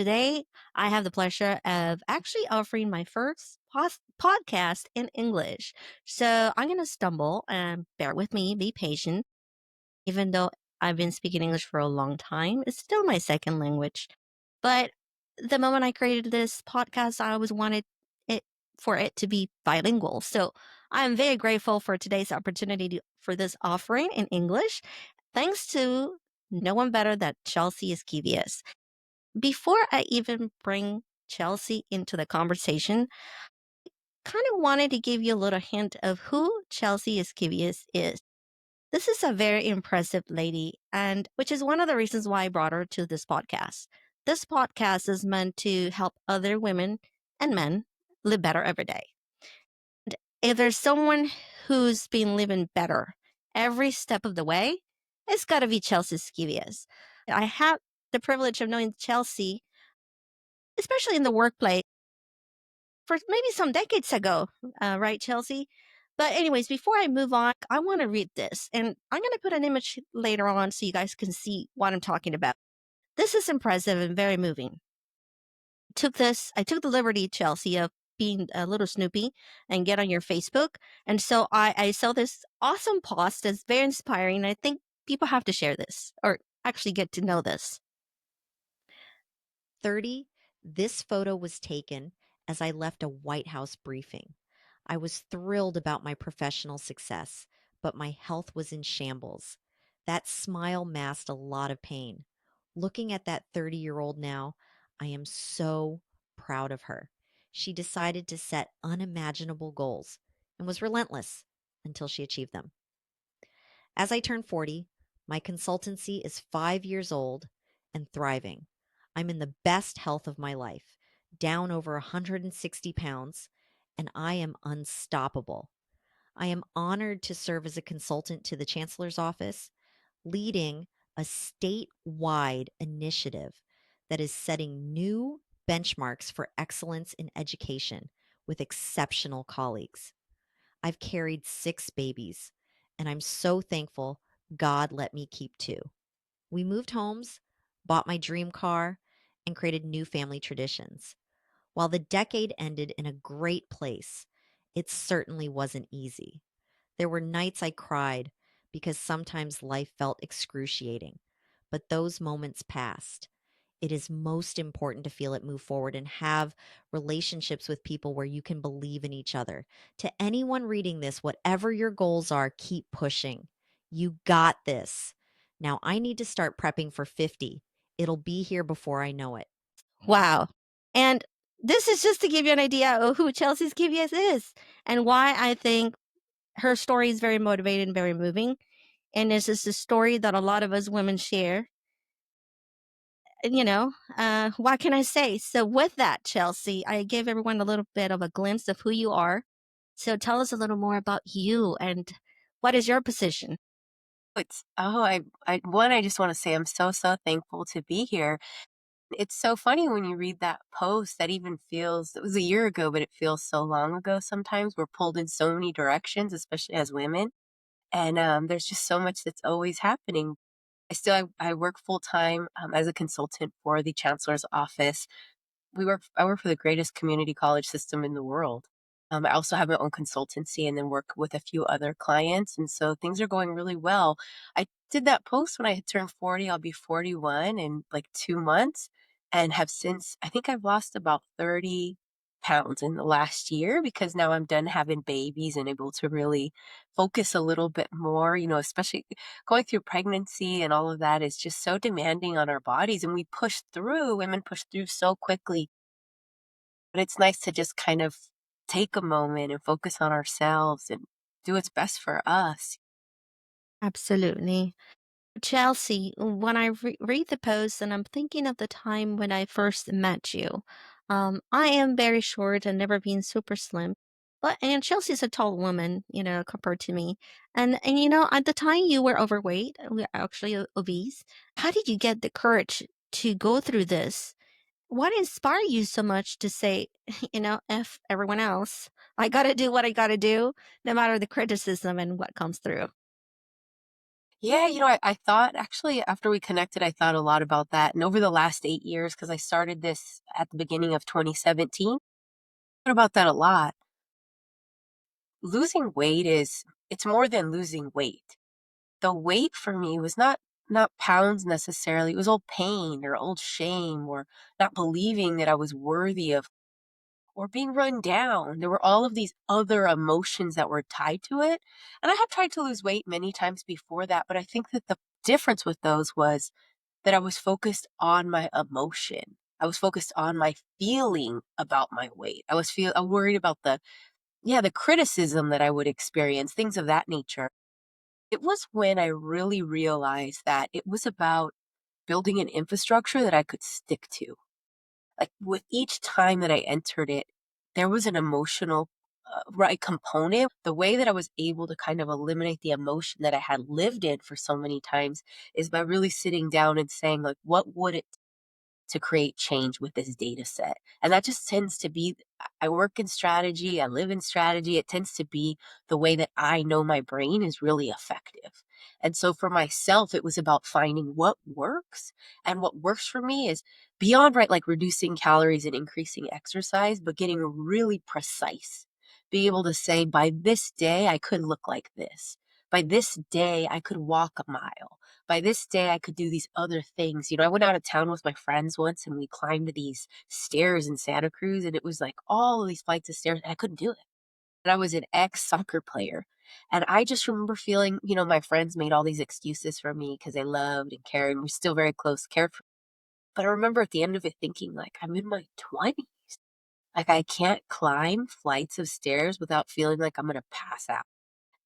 today I have the pleasure of actually offering my first podcast in English. So I'm going to stumble and bear with me, be patient. Even though I've been speaking English for a long time, it's still my second language. But the moment I created this podcast, I always wanted it for it to be bilingual. So I'm very grateful for today's opportunity for this offering in English, thanks to no one better than Chelsea Esquibias. Before I even bring Chelsea into the conversation, kind of wanted to give you a little hint of who Chelsea Esquibias is. This is a very impressive lady, and which is one of the reasons why I brought her to this podcast. This podcast is meant to help other women and men live better every day. And if there's someone who's been living better every step of the way, it's got to be Chelsea Esquivias. I have the privilege of knowing Chelsea, especially in the workplace, for maybe some decades ago, right, Chelsea? But, anyways, before I move on, I want to read this, and I'm going to put an image later on so you guys can see what I'm talking about. This is impressive and very moving. I took the liberty, Chelsea, of being a little snoopy and get on your Facebook. And so I saw this awesome post that's very inspiring. I think people have to share this or actually get to know this. 30, this photo was taken as I left a White House briefing. I was thrilled about my professional success, but my health was in shambles. That smile masked a lot of pain. Looking at that 30-year-old now, I am so proud of her. She decided to set unimaginable goals and was relentless until she achieved them. As I turn 40, my consultancy is 5 years old and thriving. I'm in the best health of my life, down over 160 pounds, and I am unstoppable. I am honored to serve as a consultant to the Chancellor's office, leading a statewide initiative that is setting new benchmarks for excellence in education with exceptional colleagues. I've carried 6 babies, and I'm so thankful God let me keep 2. We moved homes, bought my dream car, and created new family traditions. While the decade ended in a great place, it certainly wasn't easy. There were nights I cried because sometimes life felt excruciating, but those moments passed. It is most important to feel it move forward and have relationships with people where you can believe in each other. To anyone reading this, whatever your goals are, keep pushing. You got this. Now I need to start prepping for 50. It'll be here before I know it. Wow. And this is just to give you an idea of who Chelsea Esquibias is and why I think her story is very motivating and very moving. And this is a story that a lot of us women share. And, what can I say? So, with that, Chelsea, I gave everyone a little bit of a glimpse of who you are. So, tell us a little more about you and what is your position? I just want to say I'm so thankful to be here. It's so funny when you read that post that even feels it was a year ago, but it feels so long ago sometimes. We're pulled in so many directions, especially as women. And there's just so much that's always happening. I work full time as a consultant for the chancellor's office. I work for the greatest community college system in the world. I also have my own consultancy and then work with a few other clients, and so things are going really well. I did that post when I had turned 40. I'll be 41 in like 2 months, and have since. I think I've lost about 30 pounds in the last year because now I'm done having babies and able to really focus a little bit more. Especially going through pregnancy and all of that is just so demanding on our bodies, and we push through. Women push through so quickly, but it's nice to just kind of take a moment and focus on ourselves and do what's best for us. Absolutely. Chelsea, when I read the post and I'm thinking of the time when I first met you, I am very short and never been super slim. And Chelsea's a tall woman, compared to me. And at the time you were overweight, we were actually obese. How did you get the courage to go through this? What inspired you so much to say, F everyone else. I gotta do what I gotta do, no matter the criticism and what comes through. Yeah, I thought actually after we connected, I thought a lot about that. And over the last 8 years, because I started this at the beginning of 2017, thought about that a lot. Losing weight it's more than losing weight. The weight for me was not pounds necessarily. It was old pain or old shame or not believing that I was worthy of or being run down. There were all of these other emotions that were tied to it. And I have tried to lose weight many times before that, but I think that the difference with those was that I was focused on my emotion. I was focused on my feeling about my weight. I worried about the criticism that I would experience, things of that nature. It was when I really realized that it was about building an infrastructure that I could stick to. Like, with each time that I entered it, there was an emotional, right, component. The way that I was able to kind of eliminate the emotion that I had lived in for so many times is by really sitting down and saying, like, what would it to create change with this data set. And that just tends to be, I work in strategy, I live in strategy. It tends to be the way that I know my brain is really effective. And so for myself, it was about finding what works. And what works for me is beyond, right, like reducing calories and increasing exercise, but getting really precise. Be able to say, by this day, I could look like this. By this day, I could walk a mile. By this day, I could do these other things. I went out of town with my friends once and we climbed these stairs in Santa Cruz, and it was like all of these flights of stairs, and I couldn't do it. And I was an ex soccer player. And I just remember feeling, my friends made all these excuses for me because they loved and cared, and we're still very close, cared for. But I remember at the end of it thinking, like, I'm in my 20s. Like, I can't climb flights of stairs without feeling like I'm going to pass out.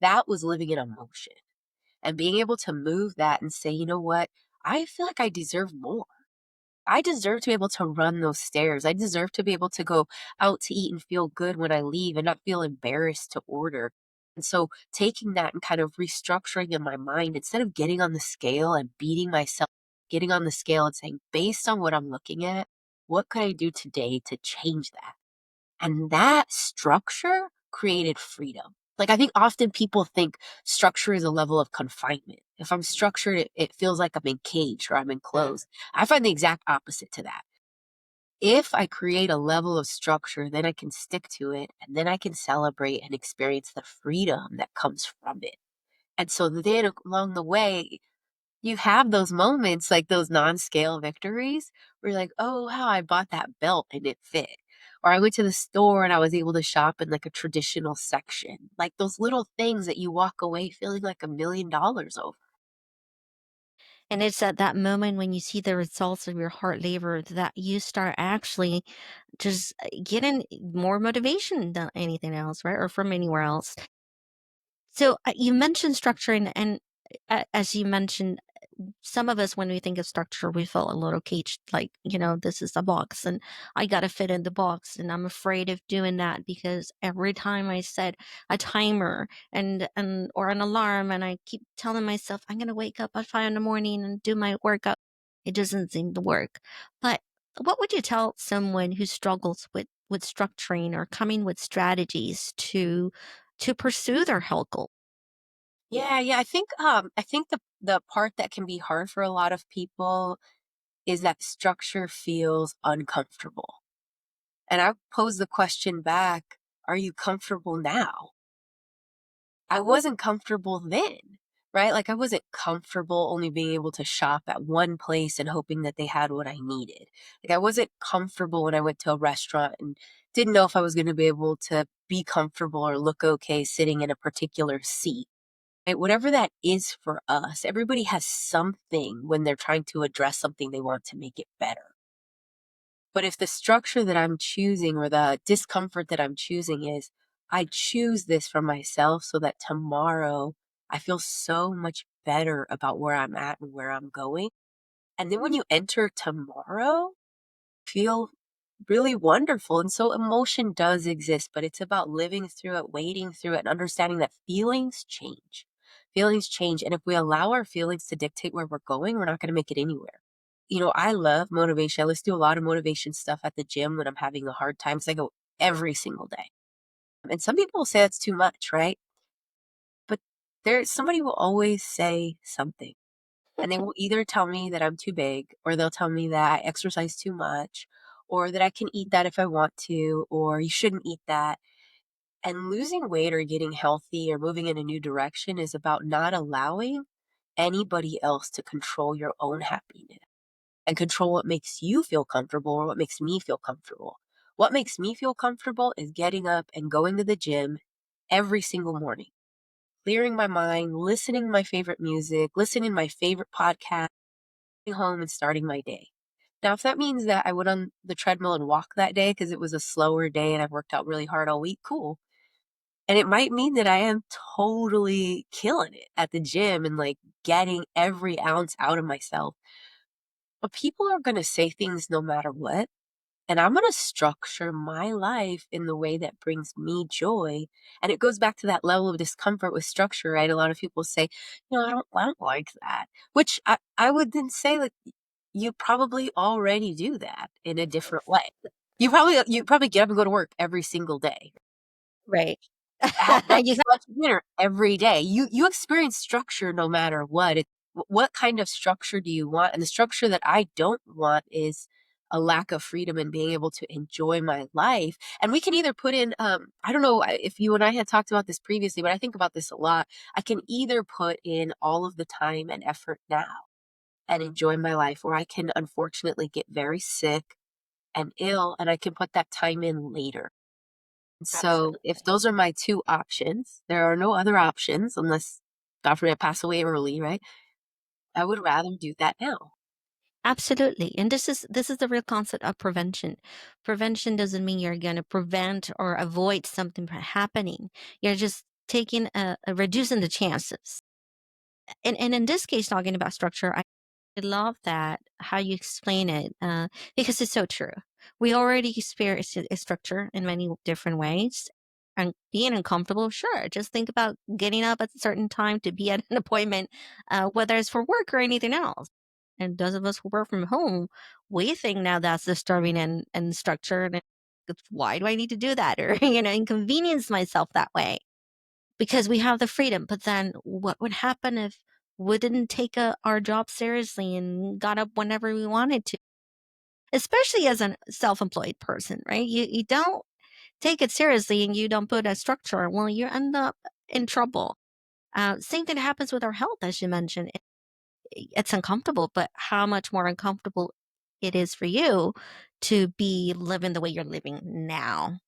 That was living in emotion and being able to move that and say, you know what? I feel like I deserve more. I deserve to be able to run those stairs. I deserve to be able to go out to eat and feel good when I leave and not feel embarrassed to order. And so taking that and kind of restructuring in my mind, instead of getting on the scale and beating myself, getting on the scale and saying, based on what I'm looking at, what could I do today to change that? And that structure created freedom. Like, I think often people think structure is a level of confinement. If I'm structured, it feels like I'm encaged or I'm enclosed. I find the exact opposite to that. If I create a level of structure, then I can stick to it and then I can celebrate and experience the freedom that comes from it. And so then along the way, you have those moments, like those non-scale victories where you're like, "Oh, wow, I bought that belt and it fit." Or I went to the store and I was able to shop in like a traditional section. Like those little things that you walk away feeling like $1 million over. And it's at that moment when you see the results of your hard labor that you start actually just getting more motivation than anything else, right? Or from anywhere else. So you mentioned structuring, and as you mentioned, some of us, when we think of structure, we feel a little caged, like, this is a box and I got to fit in the box. And I'm afraid of doing that because every time I set a timer or an alarm and I keep telling myself, I'm going to wake up at 5 in the morning and do my workout, it doesn't seem to work. But what would you tell someone who struggles with structuring or coming with strategies to pursue their health goal? Yeah, yeah. I think the part that can be hard for a lot of people is that structure feels uncomfortable. And I pose the question back, are you comfortable now? I wasn't comfortable then, right? Like, I wasn't comfortable only being able to shop at one place and hoping that they had what I needed. Like, I wasn't comfortable when I went to a restaurant and didn't know if I was going to be able to be comfortable or look okay sitting in a particular seat. Right? Whatever that is for us, everybody has something when they're trying to address something they want to make it better. But if the structure that I'm choosing or the discomfort that I'm choosing is, I choose this for myself so that tomorrow I feel so much better about where I'm at and where I'm going. And then when you enter tomorrow, feel really wonderful. And so emotion does exist, but it's about living through it, wading through it, and understanding that feelings change. Feelings change. And if we allow our feelings to dictate where we're going, we're not going to make it anywhere. I love motivation. I listen to a lot of motivation stuff at the gym when I'm having a hard time. So I go every single day. And some people will say that's too much, right? But somebody will always say something. And they will either tell me that I'm too big, or they'll tell me that I exercise too much, or that I can eat that if I want to, or you shouldn't eat that. And losing weight or getting healthy or moving in a new direction is about not allowing anybody else to control your own happiness and control what makes you feel comfortable or what makes me feel comfortable. What makes me feel comfortable is getting up and going to the gym every single morning, clearing my mind, listening to my favorite music, listening to my favorite podcast, getting home and starting my day. Now, if that means that I went on the treadmill and walked that day because it was a slower day and I've worked out really hard all week, cool. And it might mean that I am totally killing it at the gym and like getting every ounce out of myself. But people are going to say things no matter what. And I'm going to structure my life in the way that brings me joy. And it goes back to that level of discomfort with structure, right? A lot of people say, I don't like that, which I would then say, like, you probably already do that in a different way. You probably get up and go to work every single day, Right. have You breakfast, lunch, and dinner every day. You experience structure no matter what. What kind of structure do you want? And the structure that I don't want is a lack of freedom and being able to enjoy my life. And we can either put in, I don't know if you and I had talked about this previously, but I think about this a lot. I can either put in all of the time and effort now and enjoy my life, or I can unfortunately get very sick and ill, and I can put that time in later. So if Absolutely. those are my 2 options, there are no other options unless, God forbid, I pass away early, right? I would rather do that now. Absolutely. And this is the real concept of prevention. Prevention doesn't mean you're going to prevent or avoid something from happening. You're just taking a reducing the chances. And in this case, talking about structure, I love that how you explain it, because it's so true. We already experience a structure in many different ways. And being uncomfortable, sure. Just think about getting up at a certain time to be at an appointment, whether it's for work or anything else. And those of us who work from home, we think now that's disturbing and structure. And why do I need to do that? Or, inconvenience myself that way because we have the freedom. But then what would happen if we didn't take our job seriously and got up whenever we wanted to? Especially as a self-employed person, right? You don't take it seriously and you don't put a structure. Well, you end up in trouble. Same thing happens with our health, as you mentioned. It's uncomfortable, but how much more uncomfortable it is for you to be living the way you're living now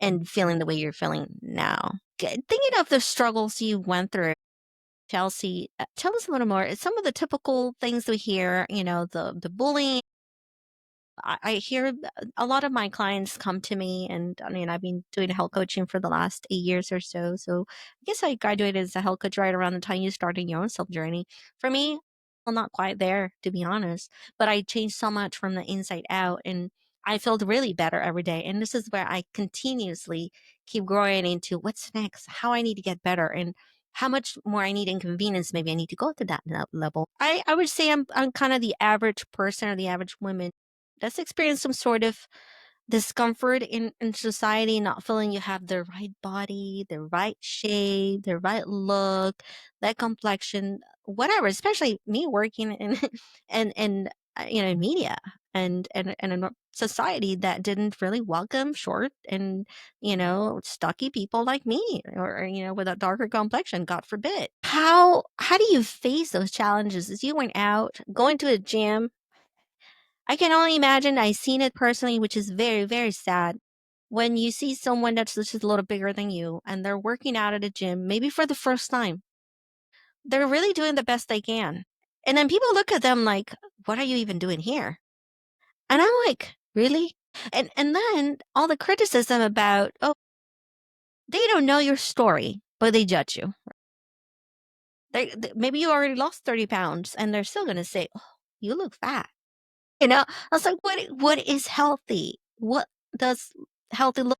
and feeling the way you're feeling now. Thinking of the struggles you went through, Chelsea, tell us a little more. Some of the typical things we hear, the bullying. I hear a lot of my clients come to me, and I mean, I've been doing health coaching for the last 8 years or so. So I guess I graduated as a health coach right around the time you started your own self journey. For me, well, not quite there, to be honest, but I changed so much from the inside out, and I felt really better every day. And this is where I continuously keep growing into what's next, how I need to get better, and how much more I need inconvenience. Maybe I need to go to that level. I would say I'm kind of the average person or the average woman that's experienced some sort of discomfort in society, not feeling you have the right body, the right shape, the right look, that complexion, whatever. Especially me working in in media and in a society that didn't really welcome short and stocky people like me or with a darker complexion, God forbid. How do you face those challenges as you went out, going to a gym? I can only imagine. I've seen it personally, which is very, very sad. When you see someone that's just a little bigger than you and they're working out at a gym, maybe for the first time, they're really doing the best they can. And then people look at them like, what are you even doing here? And I'm like, really? And then all the criticism about, oh, they don't know your story, but they judge you. Maybe you already lost 30 pounds and they're still going to say, oh, you look fat. I was like, what is healthy? What does healthy look?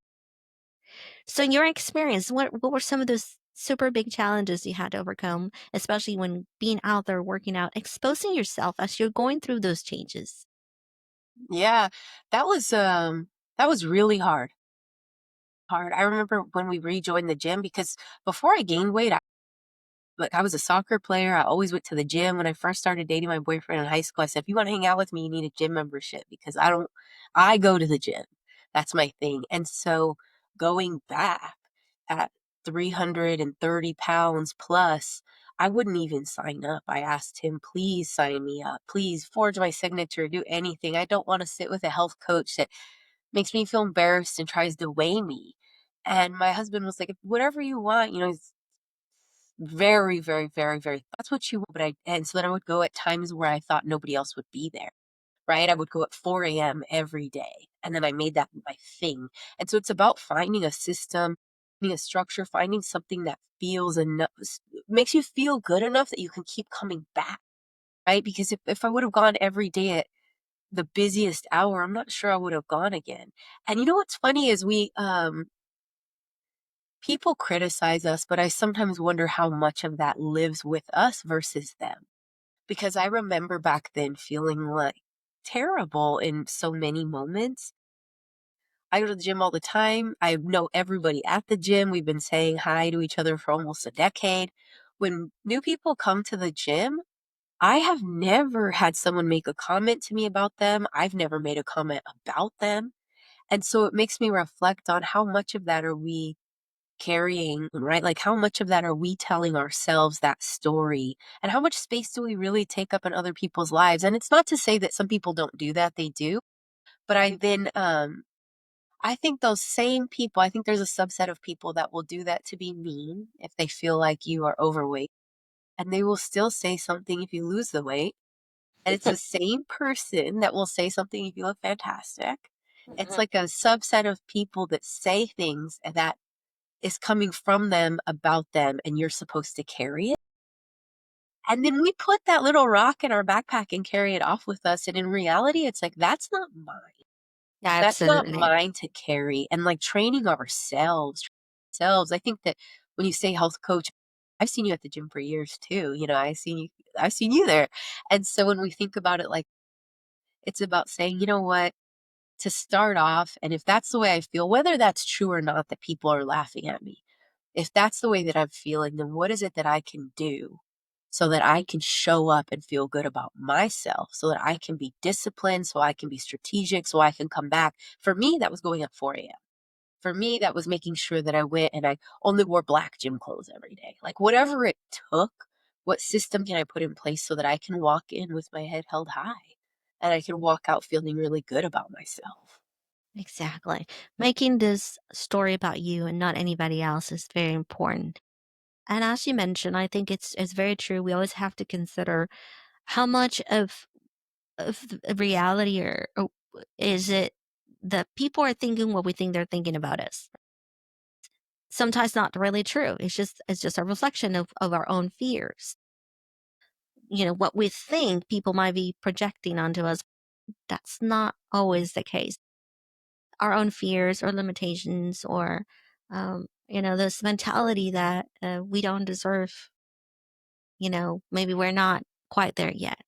So in your experience, what were some of those super big challenges you had to overcome, especially when being out there working out, exposing yourself as you're going through those changes? Yeah, that was really hard. Hard. I remember when we rejoined the gym because before I gained weight, like, I was a soccer player. I always went to the gym. When I first started dating my boyfriend in high school, I said, "If you wanna hang out with me, you need a gym membership because I go to the gym. That's my thing." And so going back at 330 pounds plus, I wouldn't even sign up. I asked him, "Please sign me up. Please forge my signature, do anything. I don't wanna sit with a health coach that makes me feel embarrassed and tries to weigh me." And my husband was like, "Whatever you want," he's very, very, very, very, "That's what you want." But and so then I would go at times where I thought nobody else would be there, right? I would go at 4 a.m. every day. And then I made that my thing. And so it's about finding a system, finding a structure, finding something that feels enough, makes you feel good enough that you can keep coming back, right? Because if I would have gone every day at the busiest hour, I'm not sure I would have gone again. And you know what's funny is people criticize us, but I sometimes wonder how much of that lives with us versus them. Because I remember back then feeling like terrible in so many moments. I go to the gym all the time. I know everybody at the gym. We've been saying hi to each other for almost a decade. When new people come to the gym, I have never had someone make a comment to me about them. I've never made a comment about them. And so it makes me reflect on how much of that are we carrying, right? Like, how much of that are we telling ourselves that story? And how much space do we really take up in other people's lives? And it's not to say that some people don't do that, they do. But I think those same people, I think there's a subset of people that will do that to be mean if they feel like you are overweight. And they will still say something if you lose the weight. And it's the same person that will say something if you look fantastic. It's like a subset of people that say things that is coming from them about them, and you're supposed to carry it. And then we put that little rock in our backpack and carry it off with us. And in reality, it's like, that's not mine. That's not Absolutely. mine to carry. And like training ourselves. I think that when you say health coach, I've seen you at the gym for years too. I've seen you there. And so when we think about it, like, it's about saying, you know what, to start off, and if that's the way I feel, whether that's true or not, that people are laughing at me, if that's the way that I'm feeling, then what is it that I can do so that I can show up and feel good about myself, so that I can be disciplined, so I can be strategic, so I can come back? For me, that was going at 4 a.m. For me, that was making sure that I went and I only wore black gym clothes every day. Like, whatever it took, what system can I put in place so that I can walk in with my head held high and I can walk out feeling really good about myself? Exactly. Making this story about you and not anybody else is very important. And as you mentioned, I think it's very true. We always have to consider how much of the reality or is it that people are thinking what we think they're thinking about us. Sometimes not really true. It's just a reflection of our own fears. What we think people might be projecting onto us, that's not always the case. Our own fears or limitations or this mentality that we don't deserve, maybe we're not quite there yet.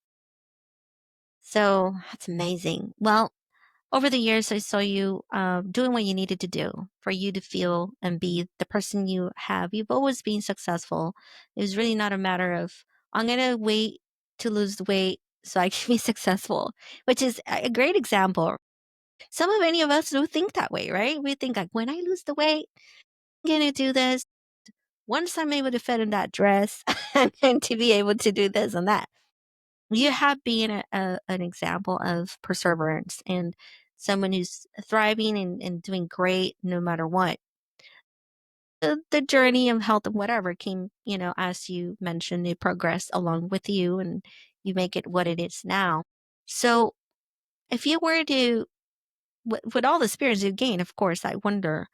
So that's amazing. Well, over the years, I saw you doing what you needed to do for you to feel and be the person you have. You've always been successful. It was really not a matter of, I'm going to wait to lose the weight so I can be successful, which is a great example. Many of us do think that way, right? We think like, when I lose the weight, I'm going to do this. Once I'm able to fit in that dress and to be able to do this and that. You have been an example of perseverance and someone who's thriving and doing great no matter what. The journey of health and whatever came, as you mentioned, it progressed along with you and you make it what it is now. So, if you were to, with all the experience you've gained, of course, I wonder,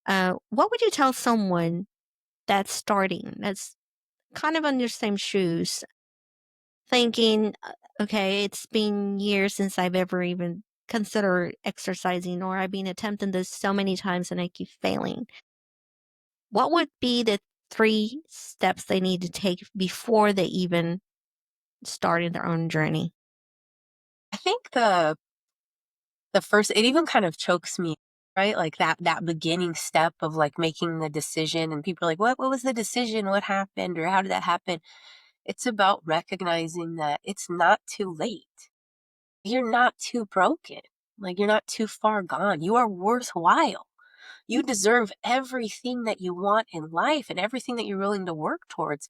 what would you tell someone that's starting, that's kind of on your same shoes, thinking, okay, it's been years since I've ever even considered exercising, or I've been attempting this so many times and I keep failing. What would be the 3 steps they need to take before they even start in their own journey? I think the first, it even kind of chokes me. right? Like that beginning step of like making the decision and people are like, what was the decision? What happened? Or how did that happen? It's about recognizing that it's not too late. You're not too broken. Like you're not too far gone. You are worthwhile. You deserve everything that you want in life and everything that you're willing to work towards.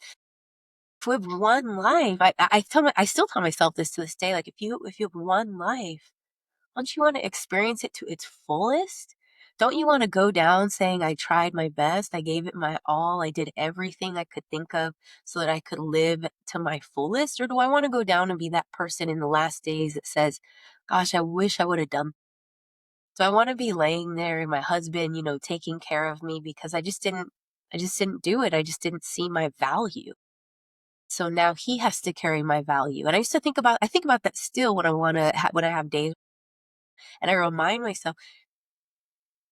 If we have one life, I still tell myself this to this day. Like if you have one life, don't you want to experience it to its fullest? Don't you want to go down saying, I tried my best, I gave it my all, I did everything I could think of so that I could live to my fullest? Or do I want to go down and be that person in the last days that says, gosh, I wish I would have done. So I want to be laying there and my husband, taking care of me because I just didn't do it. I just didn't see my value. So now he has to carry my value. And I think about that still when when I have days and I remind myself,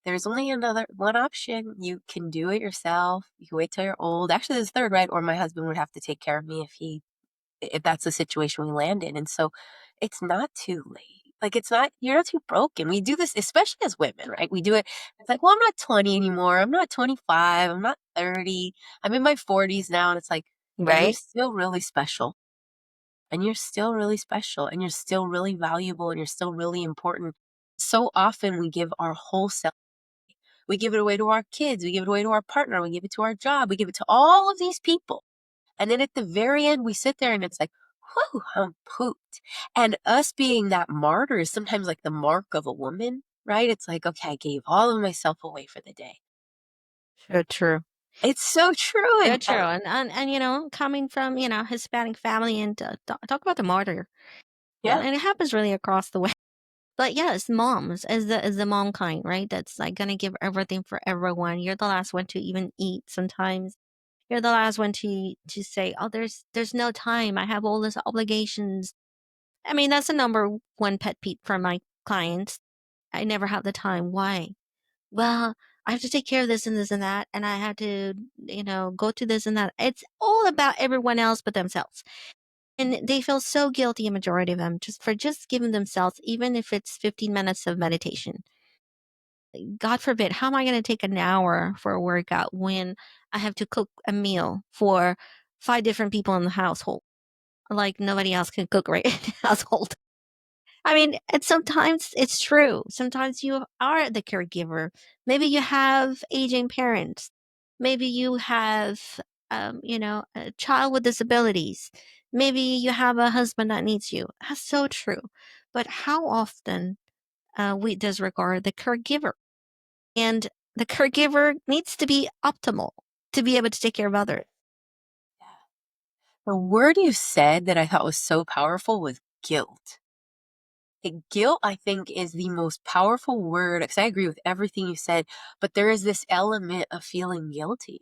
there's only another one option. You can do it yourself. You can wait till you're old. Actually, there's a third, right? Or my husband would have to take care of me if that's the situation we land in. And so it's not too late. Like you're not too broken. We do this, especially as women, right? We do it. It's like, well, I'm not 20 anymore. I'm not 25. I'm not 30. I'm in my 40s now. And it's like, and you're Right? still really special. And you're still really special. And you're still really valuable. And you're still really important. So often we give our whole self. We give it away to our kids. We give it away to our partner. We give it to our job. We give it to all of these people. And then at the very end, we sit there and it's like, whew, I'm pooped. And us being that martyr is sometimes like the mark of a woman, right? It's like, okay, I gave all of myself away for the day. So true. It's so true. So true. And coming from, Hispanic family and talk about the martyr. Yeah, And it happens really across the way. But yes, moms is the mom kind, right? That's like gonna give everything for everyone. You're the last one to even eat sometimes. You're the last one to say, "Oh, there's no time. I have all these obligations." I mean, that's the number one pet peeve from my clients. I never have the time. Why? Well, I have to take care of this and this and that, and I have to, go to this and that. It's all about everyone else but themselves. And they feel so guilty, a majority of them, just for just giving themselves, even if it's 15 minutes of meditation. God forbid, how am I going to take an hour for a workout when I have to cook a meal for five different people in the household? Like nobody else can cook right in the household. I mean, and sometimes it's true. Sometimes you are the caregiver. Maybe you have aging parents. Maybe you have, a child with disabilities. Maybe you have a husband that needs you. That's so true. But how often we disregard the caregiver? And the caregiver needs to be optimal to be able to take care of others. the word you said that I thought was so powerful was guilt. Guilt, I think, is the most powerful word because I agree with everything you said, but there is this element of feeling guilty.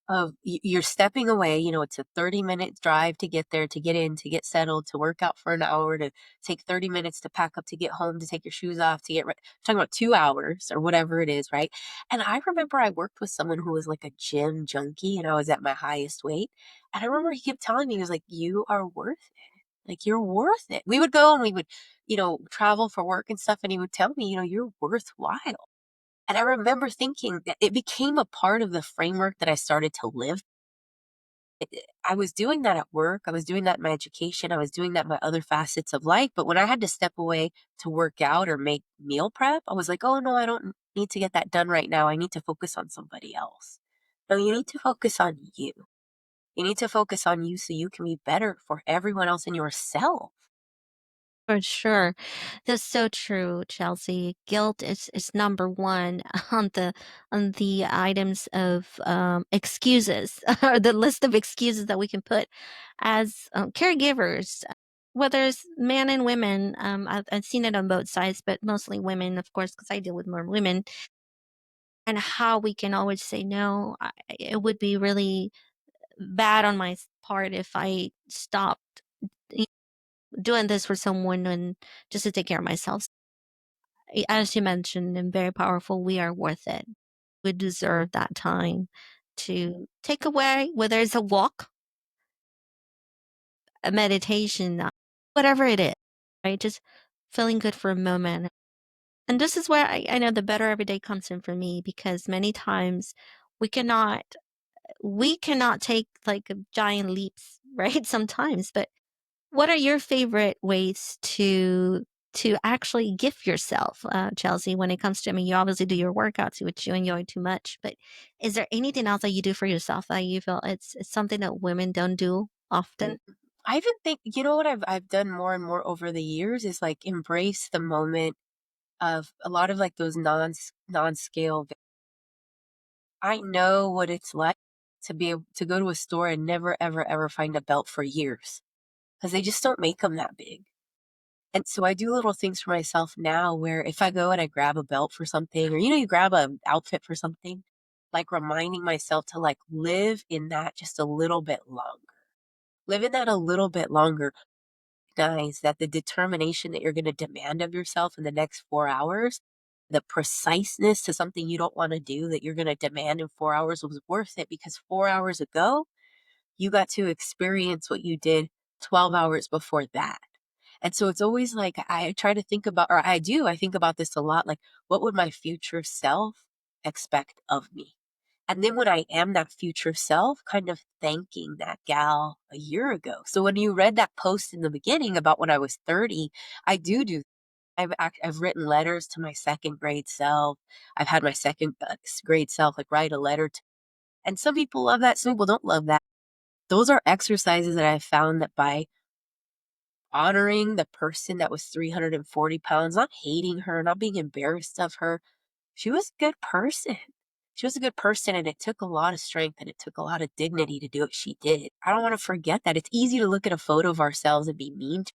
Of you're stepping away, it's a 30-minute drive to get there, to get in, to get settled, to work out for an hour, to take 30 minutes to pack up, to get home, to take your shoes off, to get ready. Talking about 2 hours or whatever it is, right? And I remember I worked with someone who was like a gym junkie and I was at my highest weight. And I remember he kept telling me, he was like, you are worth it. Like, you're worth it. We would go and we would, travel for work and stuff. And he would tell me, you're worthwhile. And I remember thinking that it became a part of the framework that I started to live. I was doing that at work. I was doing that in my education. I was doing that in my other facets of life. But when I had to step away to work out or make meal prep, I was like, oh, no, I don't need to get that done right now. I need to focus on somebody else. No, you need to focus on you. You need to focus on you so you can be better for everyone else and yourself. For sure. That's so true, Chelsea. Guilt is number one on the items of excuses or the list of excuses that we can put as caregivers, whether it's men and women. I've seen it on both sides, but mostly women, of course, because I deal with more women. And how we can always say no. It would be really bad on my part if I stopped doing this for someone and just to take care of myself. As you mentioned, and very powerful, we are worth it. We deserve that time to take away, whether it's a walk, a meditation, whatever it is, right? Just feeling good for a moment. And this is where I know the better every day comes in for me because many times we cannot we cannot take like giant leaps, right? Sometimes, but what are your favorite ways to actually gift yourself, Chelsea, when it comes to, I mean, you obviously do your workouts, which you enjoy too much, but is there anything else that you do for yourself that you feel it's something that women don't do often? I even think, you know what I've done more and more over the years is like embrace the moment of a lot of like those non-scale. I know what it's like to be able to go to a store and never ever ever find a belt for years because they just don't make them that big. And so I do little things for myself now where if I go and I grab a belt for something, or you grab an outfit for something, like reminding myself to like live in that just a little bit longer. Live in that a little bit longer. Recognize that the determination that you're going to demand of yourself in the next 4 hours, the preciseness to something you don't want to do that you're going to demand in 4 hours was worth it because 4 hours ago, you got to experience what you did 12 hours before that. And so it's always like I try to think about, or I think about this a lot, like what would my future self expect of me? And then when I am that future self, kind of thanking that gal a year ago. So when you read that post in the beginning about when I was 30, I do. I've written letters to my second grade self. I've had my second grade self like write a letter to, and some people love that, some people don't love that. Those are exercises that I found that by honoring the person that was 340 pounds, not hating her, not being embarrassed of her, she was a good person. She was a good person, and it took a lot of strength and it took a lot of dignity to do what she did. I don't want to forget that. It's easy to look at a photo of ourselves and be mean to.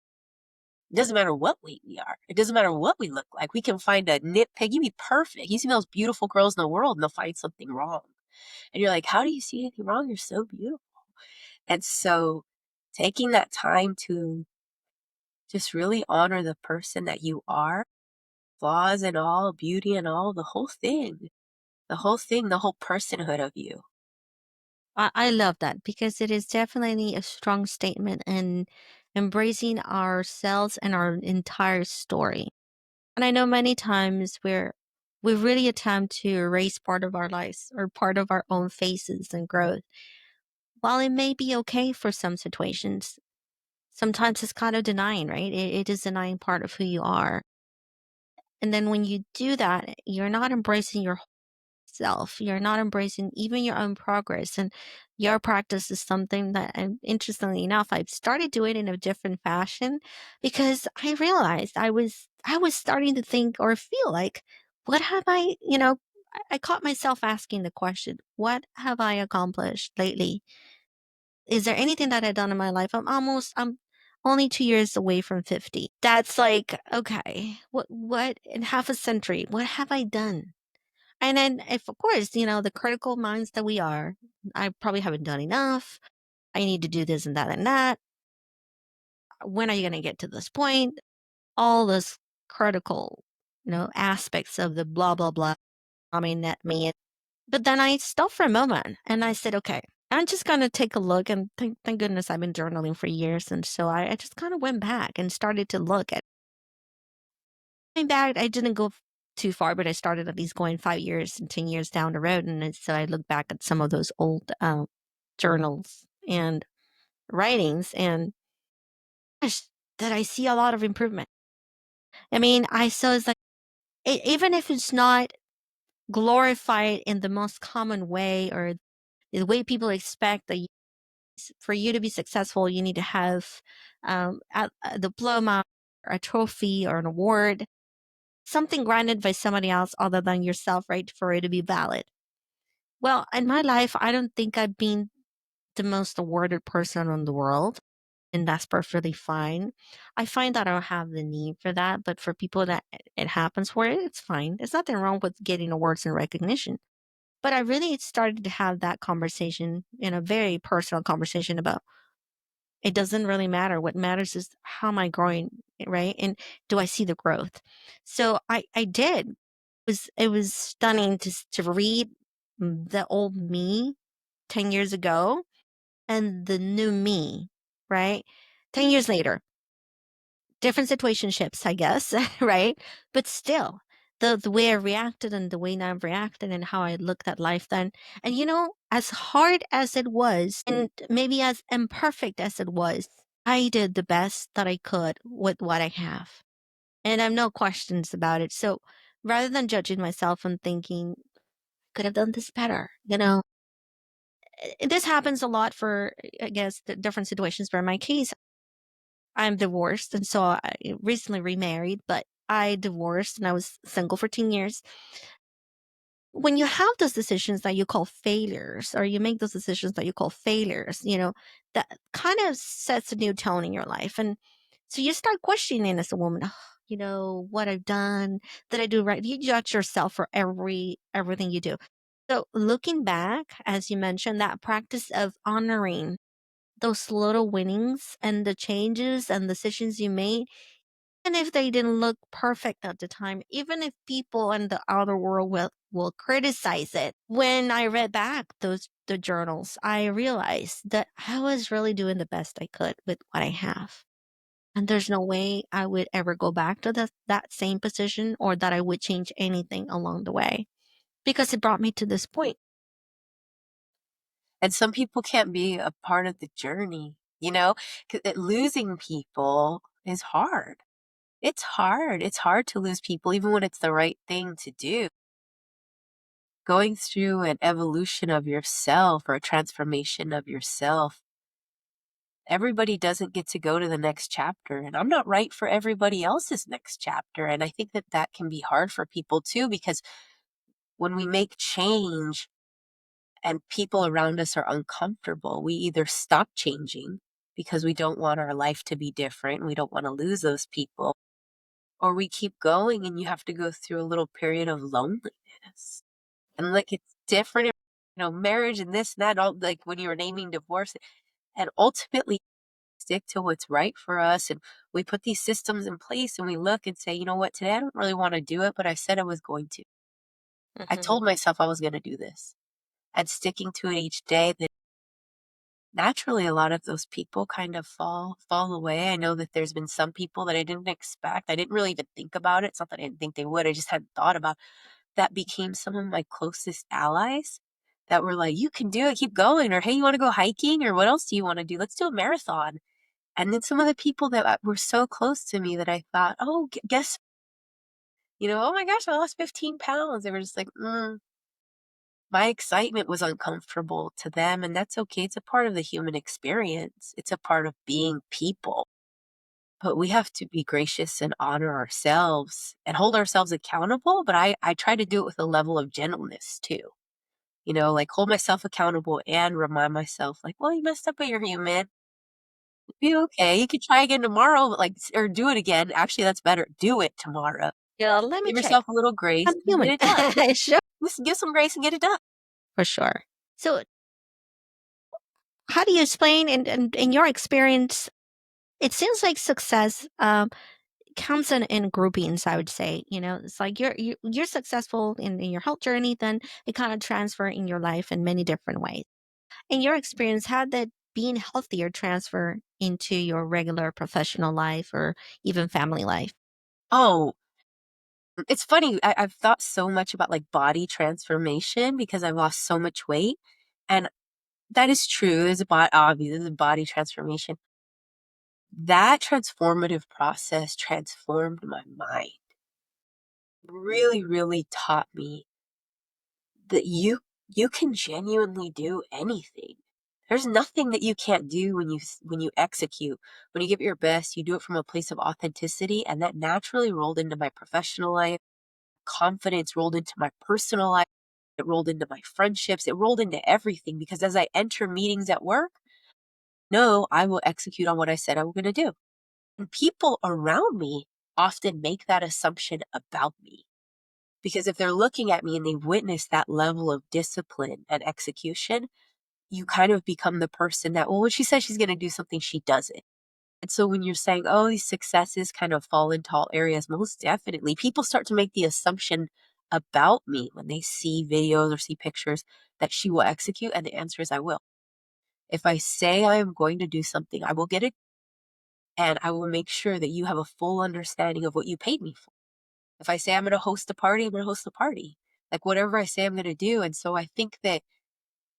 It doesn't matter what weight we are. It doesn't matter what we look like. We can find a nitpick. You be perfect. You see the most beautiful girls in the world, and they'll find something wrong. And you're like, how do you see anything wrong? You're so beautiful. And so, taking that time to just really honor the person that you are, flaws and all, beauty and all, the whole personhood of you. I love that because it is definitely a strong statement in embracing ourselves and our entire story. And I know many times we really attempt to erase part of our lives or part of our own faces and growth. While it may be okay for some situations, sometimes it's kind of denying, right? It is denying part of who you are. And then when you do that, you're not embracing your self. You're not embracing even your own progress. And your practice is something that, interestingly enough, I've started doing in a different fashion because I realized I was starting to think or feel like, what have I caught myself asking the question, what have I accomplished lately? Is there anything that I've done in my life? I'm only 2 years away from 50. That's like, okay, what in half a century, what have I done? And then if of course, the critical minds that we are, I probably haven't done enough. I need to do this and that and that. When are you going to get to this point? All this critical, aspects of the blah, blah, blah. I mean, that me. But then I stopped for a moment and I said, okay, I'm just going to take a look. And thank goodness I've been journaling for years. And so I just kind of went back and started to look at. Going back, I didn't go too far, but I started at least going 5 years and 10 years down the road. And so I look back at some of those old journals and writings, and gosh, that I see a lot of improvement. I mean, I so it's like, even if it's not glorified in the most common way or the way people expect that for you to be successful, you need to have a diploma, or a trophy, or an award, something granted by somebody else other than yourself, right, for it to be valid. Well, in my life, I don't think I've been the most awarded person in the world, and that's perfectly fine. I find that I don't have the need for that, but for people that it happens for, it's fine. There's nothing wrong with getting awards and recognition. But I really started to have that conversation in a very personal conversation about it doesn't really matter. What matters is how am I growing, right? And do I see the growth? So I did. It was stunning to read the old me 10 years ago and the new me, right? 10 years later, different situationships, I guess, right? But still, the way I reacted and the way now I've reacted and how I looked at life then. And as hard as it was, and maybe as imperfect as it was, I did the best that I could with what I have. And I have no questions about it. So rather than judging myself and thinking, could have done this better, this happens a lot for, I guess, the different situations. But in my case, I'm divorced. And so I recently remarried, but I divorced and I was single for 10 years. When you have those decisions that you call failures, or you make those decisions that you call failures, that kind of sets a new tone in your life. And so you start questioning as a woman, "Oh, what I've done, did I do right?" You judge yourself for everything you do. So looking back, as you mentioned, that practice of honoring those little winnings and the changes and decisions you made, and if they didn't look perfect at the time, even if people in the outer world will criticize it. When I read back the journals, I realized that I was really doing the best I could with what I have. And there's no way I would ever go back to that same position, or that I would change anything along the way, because it brought me to this point. And some people can't be a part of the journey, you know? 'Cause losing people is hard. It's hard. It's hard to lose people even when it's the right thing to do. Going through an evolution of yourself or a transformation of yourself, everybody doesn't get to go to the next chapter. And I'm not right for everybody else's next chapter. And I think that that can be hard for people too, because when we make change and people around us are uncomfortable, we either stop changing because we don't want our life to be different. We don't want to lose those people, or we keep going and you have to go through a little period of loneliness. And like it's different, marriage and this and that, all like when you were naming divorce. And ultimately stick to what's right for us. And we put these systems in place and we look and say, you know what, today I don't really want to do it, but I said I was going to. I Mhm. told myself I was going to do this. And sticking to it each day, that naturally a lot of those people kind of fall away. I know that there's been some people that I didn't expect. I didn't really even think about it. It's not that I didn't think they would. I just hadn't thought about that became some of my closest allies that were like, you can do it, keep going, or hey, you want to go hiking, or what else do you want to do? Let's do a marathon. And then some of the people that were so close to me that I thought, oh, guess, oh my gosh, I lost 15 pounds. They were just like, my excitement was uncomfortable to them. And that's okay. It's a part of the human experience, it's a part of being people. But we have to be gracious and honor ourselves and hold ourselves accountable. But I try to do it with a level of gentleness too. Like hold myself accountable and remind myself, like, well, you messed up, but you're human. Be okay. You could try again tomorrow, but like, or do it again. Actually, that's better. Do it tomorrow. Let me Give check. yourself a little grace I'm and get human. it done. Sure. Just give some grace and get it done. For sure. So how do you explain, in your experience, it seems like success comes in groupings, I would say. It's like you're successful in your health journey, then it kind of transfer in your life in many different ways. In your experience, how did being healthier transfer into your regular professional life or even family life? Oh, it's funny. I've thought so much about like body transformation because I've lost so much weight. And that is true. There's a body transformation. That transformative process transformed my mind. Really, really taught me that you can genuinely do anything. There's nothing that you can't do when you execute. When you give it your best, you do it from a place of authenticity, and that naturally rolled into my professional life. Confidence rolled into my personal life. It rolled into my friendships. It rolled into everything because as I enter meetings at work, no, I will execute on what I said I'm going to do. And people around me often make that assumption about me. Because if they're looking at me and they witness that level of discipline and execution, you kind of become the person that, well, when she says she's going to do something, she does it. And so when you're saying, oh, these successes kind of fall into all areas, most definitely, people start to make the assumption about me when they see videos or see pictures that she will execute. And the answer is, I will. If I say I am going to do something, I will get it. And I will make sure that you have a full understanding of what you paid me for. If I say I'm going to host a party, I'm going to host a party. Like whatever I say I'm going to do. And so I think that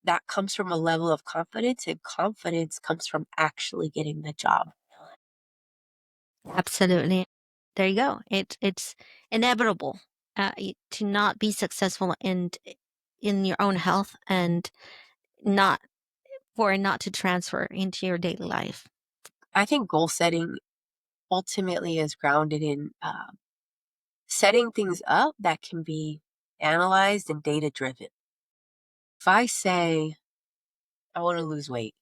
that comes from a level of confidence, and confidence comes from actually getting the job. Absolutely. There you go. It's inevitable to not be successful in your own health and not for it not to transfer into your daily life. I think goal setting ultimately is grounded in setting things up that can be analyzed and data driven. If I say, I want to lose weight,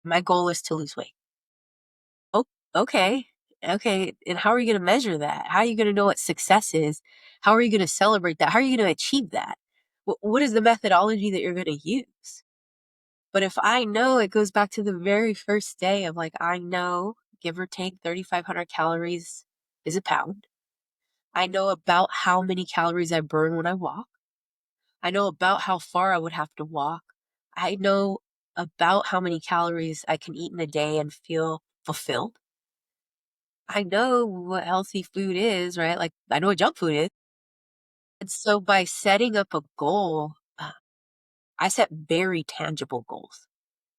my goal is to lose weight. Oh, okay. Okay. And how are you going to measure that? How are you going to know what success is? How are you going to celebrate that? How are you going to achieve that? What is the methodology that you're going to use? But if I know, it goes back to the very first day of like, I know, give or take 3,500 calories is a pound. I know about how many calories I burn when I walk. I know about how far I would have to walk. I know about how many calories I can eat in a day and feel fulfilled. I know what healthy food is, right? Like, I know what junk food is. And so by setting up a goal, I set very tangible goals.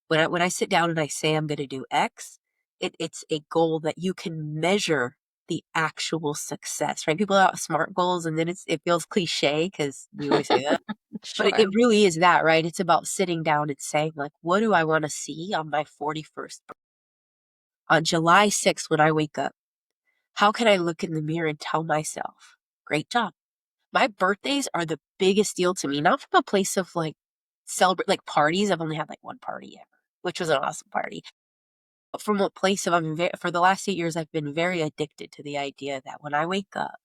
When I sit down and I say I'm going to do X, it's a goal that you can measure the actual success, right? People have SMART goals, and then it feels cliche because we always say that. But it Sure. really is that, right? It's about sitting down and saying, like, what do I want to see on my 41st on July 6th when I wake up? How can I look in the mirror and tell myself, great job? My birthdays are the biggest deal to me, not from a place of like celebrate like parties. I've only had like one party ever, which was an awesome party. But from a place of for the last 8 years, I've been very addicted to the idea that when I wake up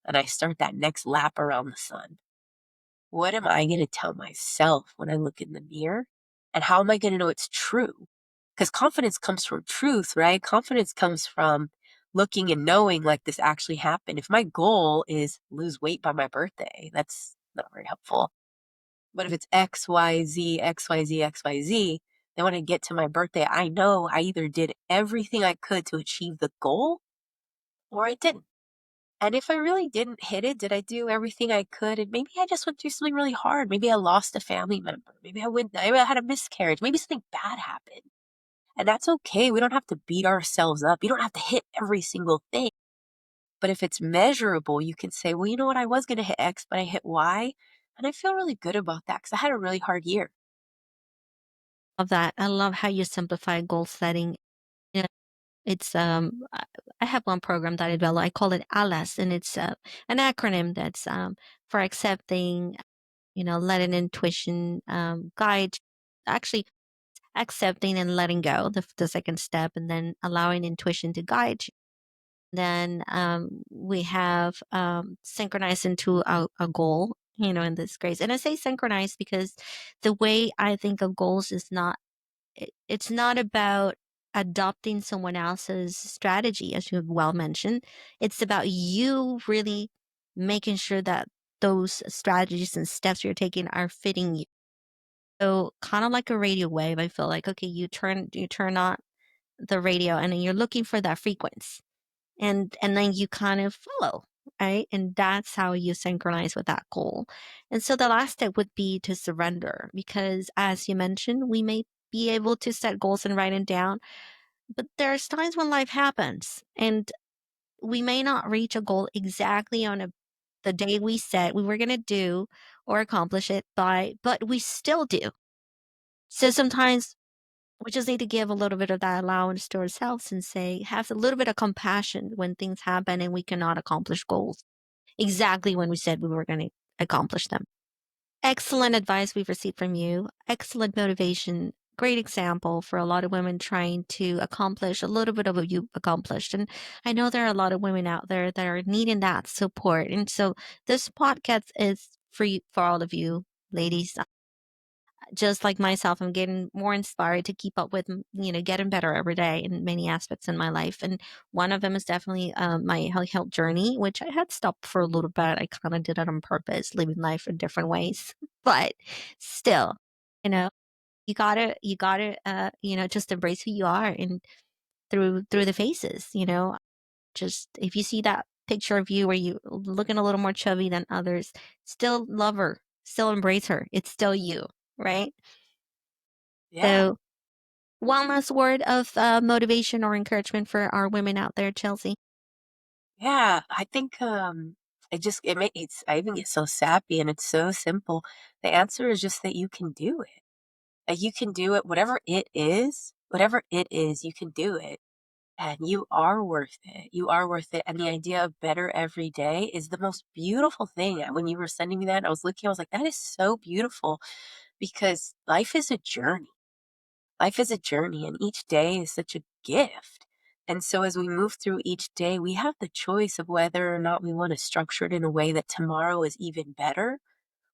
and I start that next lap around the sun, what am I going to tell myself when I look in the mirror? And how am I going to know it's true? Because confidence comes from truth, right? Confidence comes from looking and knowing like this actually happened. If my goal is lose weight by my birthday, that's not very helpful. But if it's X, Y, Z, X, Y, Z, X, Y, Z, then when I get to my birthday, I know I either did everything I could to achieve the goal or I didn't. And if I really didn't hit it, did I do everything I could? And maybe I just went through something really hard. Maybe I lost a family member. Maybe I had a miscarriage. Maybe something bad happened. And that's okay. We don't have to beat ourselves up. You don't have to hit every single thing. But if it's measurable, you can say, well, you know what? I was going to hit X, but I hit Y. And I feel really good about that because I had a really hard year. Love that. I love how you simplify goal setting. You know, it's I have one program that I developed. I call it ALAS, and it's an acronym that's for accepting, letting intuition guide. Actually, accepting and letting go, the second step, and then allowing intuition to guide you. Then we have synchronized into a goal, in this case. And I say synchronized because the way I think of goals is not, it's not about adopting someone else's strategy, as you well mentioned. It's about you really making sure that those strategies and steps you're taking are fitting you. So kind of like a radio wave, I feel like, okay, you turn on the radio and then you're looking for that frequency and then you kind of follow, right? And that's how you synchronize with that goal. And so the last step would be to surrender, because as you mentioned, we may be able to set goals and write them down, but there's times when life happens and we may not reach a goal exactly on the day we said we were going to do or accomplish it by, but we still do. So sometimes we just need to give a little bit of that allowance to ourselves and say, have a little bit of compassion when things happen and we cannot accomplish goals exactly when we said we were going to accomplish them. Excellent advice we've received from you. Excellent motivation. Great example for a lot of women trying to accomplish a little bit of what you accomplished. And I know there are a lot of women out there that are needing that support. And so this podcast is free for all of you ladies. Just like myself, I'm getting more inspired to keep up with, getting better every day in many aspects in my life. And one of them is definitely my health journey, which I had stopped for a little bit. I kind of did it on purpose, living life in different ways. But still, you know, you gotta, just embrace who you are and through the faces, just if you see that picture of you where you looking a little more chubby than others, still love her, still embrace her. It's still you, right? Yeah. So, one last word of motivation or encouragement for our women out there, Chelsea. Yeah, I think, it's I even get so sappy and it's so simple. The answer is just that you can do it. That you can do it, whatever it is, you can do it. And you are worth it. You are worth it. And the idea of better every day is the most beautiful thing. When you were sending me that, I was looking, I was like, that is so beautiful because life is a journey. Life is a journey, and each day is such a gift. And so, as we move through each day, we have the choice of whether or not we want to structure it in a way that tomorrow is even better,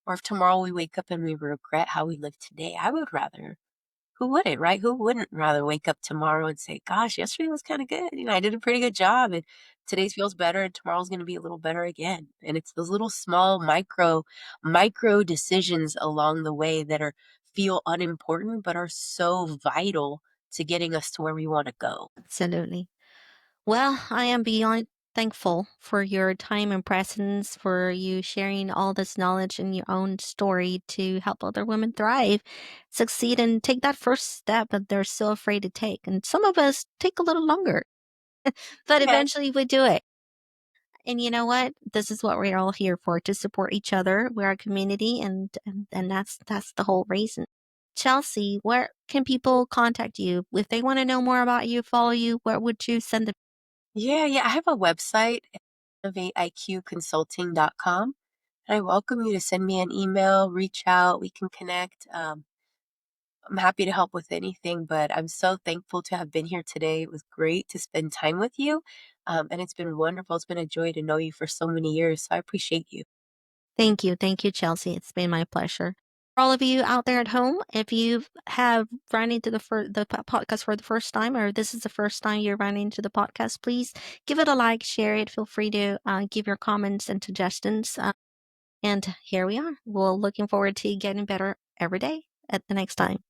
or if tomorrow we wake up and we regret how we lived today. I would rather who wouldn't, right? Who wouldn't rather wake up tomorrow and say, gosh, yesterday was kind of good. I did a pretty good job and today's feels better and tomorrow's going to be a little better again. And it's those little small micro decisions along the way that are feel unimportant but are so vital to getting us to where we want to go. Absolutely. Well, I am beyond thankful for your time and presence, for you sharing all this knowledge and your own story to help other women thrive, succeed, and take that first step that they're so afraid to take. And some of us take a little longer, but Yeah. eventually we do it. And you know what? This is what we're all here for, to support each other. We're a community, and that's the whole reason. Chelsea, where can people contact you if they want to know more about you, follow you? Where would you send them? Yeah. I have a website, innovateiqconsulting.com. And I welcome you to send me an email, reach out, we can connect. I'm happy to help with anything, but I'm so thankful to have been here today. It was great to spend time with you. And it's been wonderful. It's been a joy to know you for so many years. So I appreciate you. Thank you. Thank you, Chelsea. It's been my pleasure. For all of you out there at home, if you have run into the podcast for the first time, or this is the first time you're running into the podcast, please give it a like, share it. Feel free to give your comments and suggestions. And here we are. We're looking forward to getting better every day at the next time.